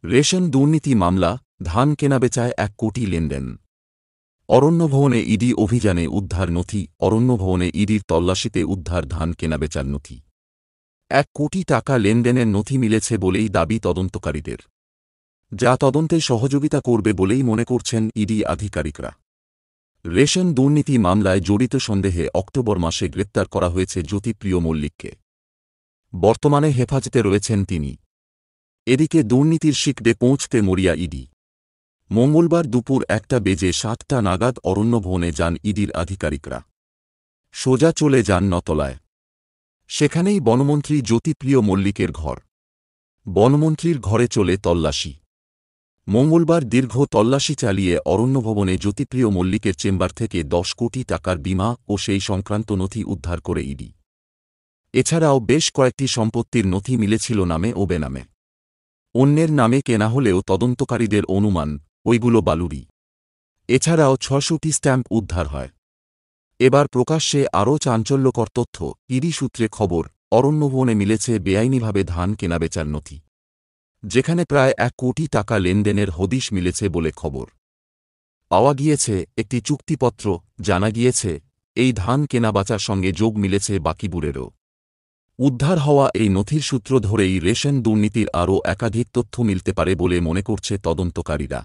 Ration দুর্নীতি মামলা, ধান কেনাবেচায় ১ কোটি লেনদেন। অরণ্যভবনে ইডি অভিযানে উদ্ধার নথি। অরণ্যভবনে ইডির তল্লাশিতে উদ্ধার ধান কেনাবেচার নথি। ১ কোটি টাকা লেনদেনের নথি মিলেছে বলেই দাবি তদন্তকারীদের, যা তদন্তে সহযোগিতা করবে বলেই মনে করছেন ইডি আধিকারিকরা। রেশন দুর্নীতি মামলায় জড়িত সন্দেহে অক্টোবর মাসে গ্রেপ্তার করা হয়েছে জ্যোতিপ্রিয় মল্লিককে। বর্তমানে হেফাজতে রয়েছেন তিনি। এদিকে দুর্নীতির শিকড়ে পৌঁছতে মরিয়া ইডি। মঙ্গলবার দুপুর 1:07 নাগাদ অরণ্যভবনে যান ইডির আধিকারিকরা। সোজা চলে যান নতলায়। সেখানেই বনমন্ত্রী জ্যোতিপ্রিয় মল্লিকের ঘর। বনমন্ত্রীর ঘরে চলে তল্লাশি। মঙ্গলবার দীর্ঘ তল্লাশি চালিয়ে অরণ্যভবনে জ্যোতিপ্রিয় মল্লিকের চেম্বার থেকে ১০ কোটি টাকার বীমা ও সেই সংক্রান্ত নথি উদ্ধার করে ইডি। এছাড়াও বেশ কয়েকটি সম্পত্তির নথি মিলেছিল নামে ও বেনামে। অন্যের নামে কেনা হলেও তদন্তকারীদের অনুমান ওইগুলো বালুরই। এছাড়াও ৬০০টি স্ট্যাম্প উদ্ধার হয়। এবার প্রকাশ্যে আরও চাঞ্চল্যকর তথ্য। ইডি সূত্রে খবর, অরণ্যভবনে মিলেছে বেআইনিভাবে ধান কেনাবেচার নথি, যেখানে প্রায় ১ কোটি টাকা লেনদেনের হদিশ মিলেছে বলে খবর। পাওয়া গিয়েছে একটি চুক্তিপত্র। জানা গিয়েছে এই ধান কেনাবেচার সঙ্গে যোগ মিলেছে বাকিবুরেরও। উদ্ধার হওয়া এই নথির সূত্র ধরেই রেশন দুর্নীতির আরও একাধিক তথ্য মিলতে পারে বলে মনে করছে তদন্তকারীরা।